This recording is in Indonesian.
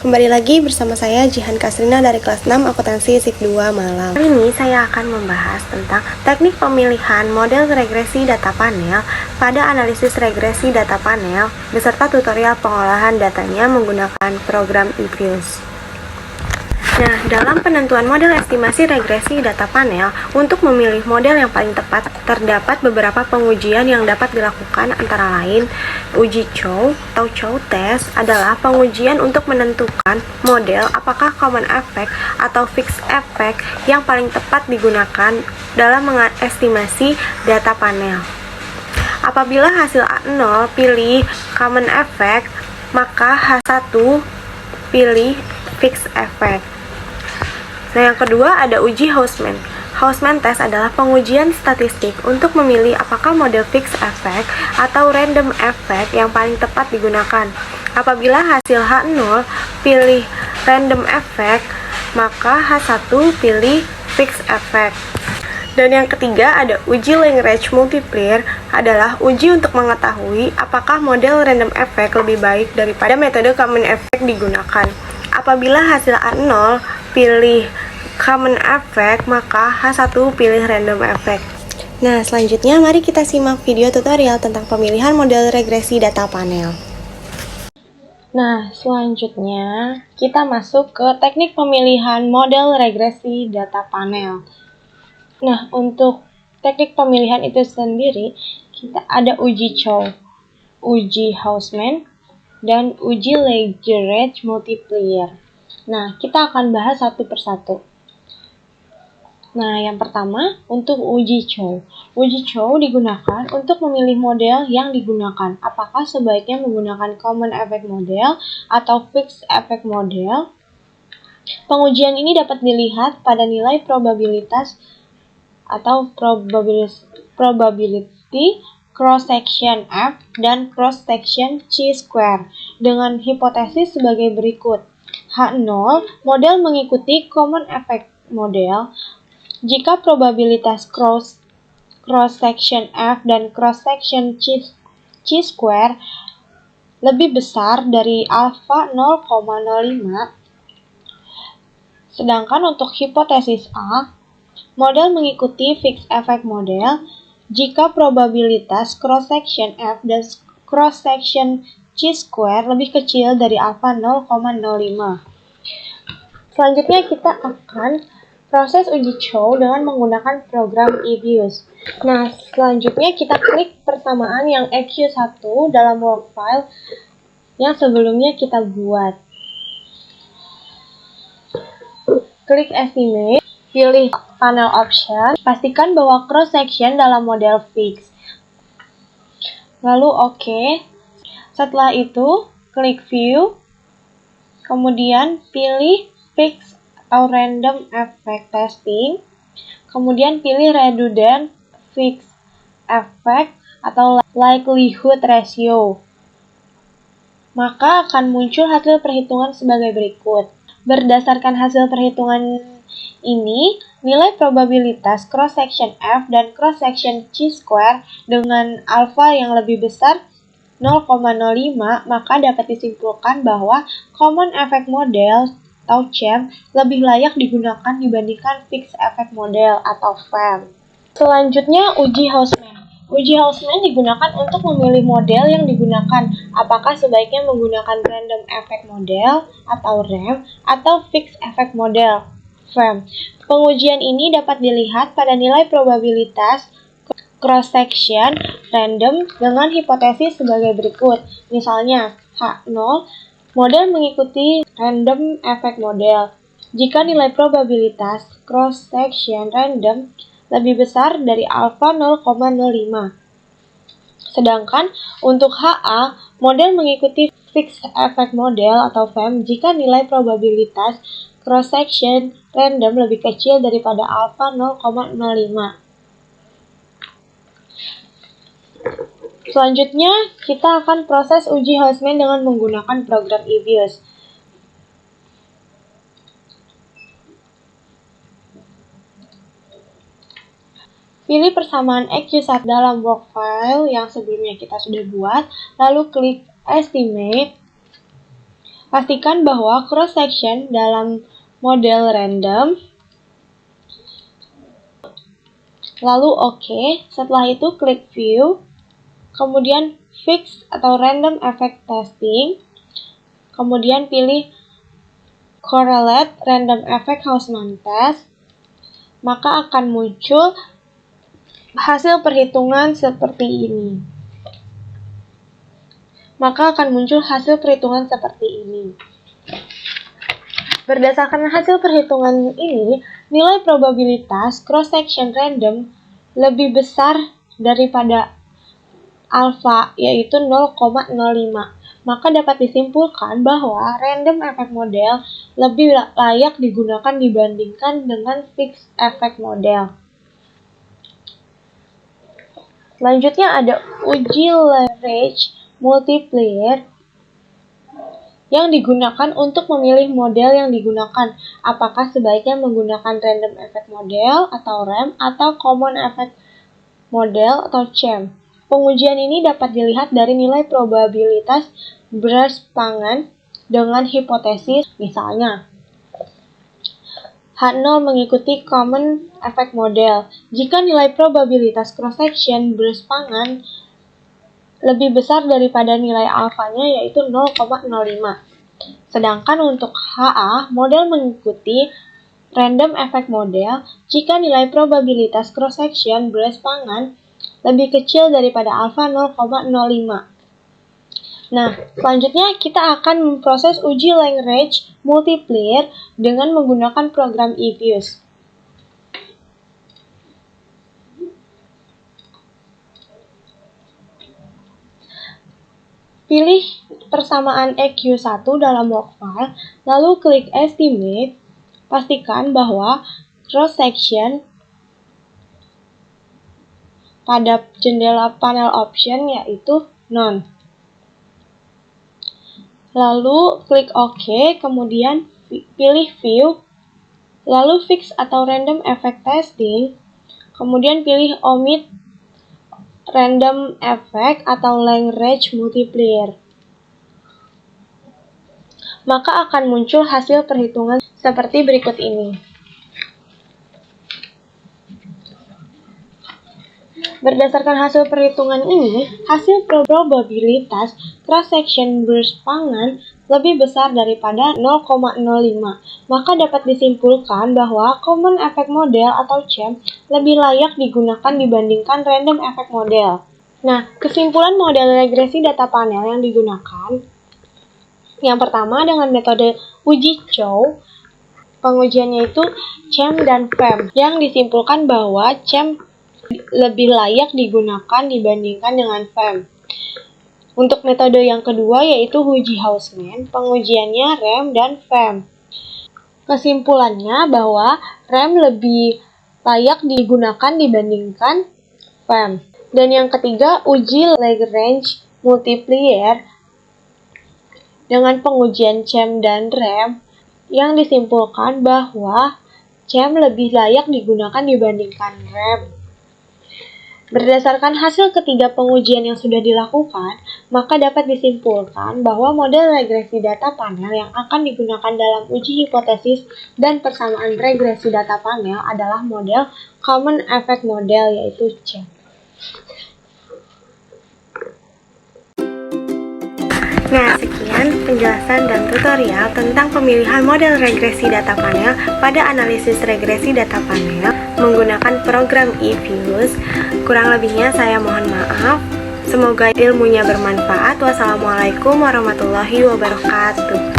Kembali lagi bersama saya Jihan Kasrina dari kelas 6 Akuntansi SIP 2 Malang. Hari ini saya akan membahas tentang teknik pemilihan model regresi data panel pada analisis regresi data panel beserta tutorial pengolahan datanya menggunakan program eViews. Nah, dalam penentuan model estimasi regresi data panel, untuk memilih model yang paling tepat, terdapat beberapa pengujian yang dapat dilakukan, antara lain uji Chow atau Chow test adalah pengujian untuk menentukan model apakah common effect atau fixed effect yang paling tepat digunakan dalam mengestimasi data panel. Apabila hasil A0 pilih common effect, maka H1 pilih fixed effect. Nah, yang kedua ada uji Hausman. Hausman test adalah pengujian statistik untuk memilih apakah model fixed effect atau random effect yang paling tepat digunakan. Apabila hasil H0 pilih random effect, maka H1 pilih fixed effect. Dan yang ketiga ada uji Lagrange multiplier, adalah uji untuk mengetahui apakah model random effect lebih baik daripada metode common effect digunakan. Apabila hasil A0 pilih common effect, maka H1 pilih random effect. Nah, selanjutnya mari kita simak video tutorial tentang pemilihan model regresi data panel. Nah, selanjutnya kita masuk ke teknik pemilihan model regresi data panel. Nah, untuk teknik pemilihan itu sendiri, kita ada uji Chow, uji Hausman, dan uji Lagrange multiplier. Nah, kita akan bahas satu persatu. Nah, yang pertama, untuk uji Chow. Uji Chow digunakan untuk memilih model yang digunakan. Apakah sebaiknya menggunakan common effect model atau fixed effect model? Pengujian ini dapat dilihat pada nilai probabilitas atau probability cross-section F dan cross-section chi-square dengan hipotesis sebagai berikut. H0, model mengikuti common effect model jika probabilitas cross-section F dan cross-section chi-square lebih besar dari alpha 0,05. Sedangkan untuk hipotesis A, model mengikuti fixed effect model jika probabilitas cross-section F dan cross-section chi-square lebih kecil dari alpha 0,05. Selanjutnya kita akan proses uji Chow dengan menggunakan program eViews. Nah, selanjutnya kita klik persamaan yang EQ1 dalam workfile yang sebelumnya kita buat. Klik Estimate, pilih Panel Option, pastikan bahwa cross-section dalam model fix. Lalu OK. Setelah itu, klik View, kemudian pilih Fix atau Random Effect Testing, kemudian pilih Redundant Fixed Effect atau Likelihood Ratio. Maka akan muncul hasil perhitungan sebagai berikut. Berdasarkan hasil perhitungan ini, nilai probabilitas cross-section F dan cross-section chi-square dengan alpha yang lebih besar 0,05, maka dapat disimpulkan bahwa common effect model atau CEM lebih layak digunakan dibandingkan fixed effect model atau FEM. Selanjutnya, uji Hausman. Uji Hausman digunakan untuk memilih model yang digunakan, apakah sebaiknya menggunakan random effect model atau RAM atau fixed effect model FEM. Pengujian ini dapat dilihat pada nilai probabilitas cross-section random dengan hipotesis sebagai berikut. Misalnya, H0, model mengikuti random effect model jika nilai probabilitas cross-section random lebih besar dari alpha 0,05. Sedangkan untuk HA, model mengikuti fixed effect model atau FEM jika nilai probabilitas cross-section random lebih kecil daripada alpha 0,05. Selanjutnya, kita akan proses uji Hausman dengan menggunakan program eViews. Pilih persamaan EQ1 dalam workfile yang sebelumnya kita sudah buat, lalu klik Estimate. Pastikan bahwa cross-section dalam model random, lalu OK. Setelah itu klik View, kemudian Fix atau Random Effect Testing, kemudian pilih Correlate Random Effect Hausman Test, maka akan muncul hasil perhitungan seperti ini. Berdasarkan hasil perhitungan ini, nilai probabilitas cross-section random lebih besar daripada alfa, yaitu 0,05. Maka dapat disimpulkan bahwa random effect model lebih layak digunakan dibandingkan dengan fixed effect model. Selanjutnya ada uji Lagrange multiplier yang digunakan untuk memilih model yang digunakan. Apakah sebaiknya menggunakan random effect model atau RAM atau common effect model atau CEM. Pengujian ini dapat dilihat dari nilai probabilitas bersepangan dengan hipotesis, misalnya H0 mengikuti common effect model. Jika nilai probabilitas cross-section bersepangan lebih besar daripada nilai alfanya, yaitu 0,05. Sedangkan untuk HA, model mengikuti random effect model jika nilai probabilitas cross-section bersepangan lebih kecil daripada alfa 0,05. Nah, selanjutnya kita akan memproses uji Lagrange multiplier dengan menggunakan program eViews. Pilih persamaan EQ1 dalam workfile, lalu klik Estimate. Pastikan bahwa cross-section pada jendela panel option yaitu None. Lalu klik OK, kemudian pilih View, lalu Fix atau Random Effect Testing, kemudian pilih Omit Random Effect atau Lagrange Multiplier. Maka akan muncul hasil perhitungan seperti berikut ini. Berdasarkan hasil perhitungan ini, hasil probabilitas cross-section bersepangan lebih besar daripada 0,05. Maka dapat disimpulkan bahwa common effect model atau CEM lebih layak digunakan dibandingkan random effect model. Nah, kesimpulan model regresi data panel yang digunakan. Yang pertama dengan metode uji Chow, pengujiannya itu CEM dan FEM, yang disimpulkan bahwa CEM lebih layak digunakan dibandingkan dengan FEM. Untuk metode yang kedua yaitu uji Hausman, pengujiannya RAM dan FEM. Kesimpulannya bahwa RAM lebih layak digunakan dibandingkan FEM. Dan yang ketiga uji Lagrange multiplier dengan pengujian CEM dan RAM, yang disimpulkan bahwa CEM lebih layak digunakan dibandingkan RAM. Berdasarkan hasil ketiga pengujian yang sudah dilakukan, maka dapat disimpulkan bahwa model regresi data panel yang akan digunakan dalam uji hipotesis dan persamaan regresi data panel adalah model Common Effect Model, yaitu CEM. Nah, sekian penjelasan dan tutorial tentang pemilihan model regresi data panel pada analisis regresi data panel menggunakan program eViews. Kurang lebihnya saya mohon maaf. Semoga ilmunya bermanfaat. Wassalamualaikum warahmatullahi wabarakatuh.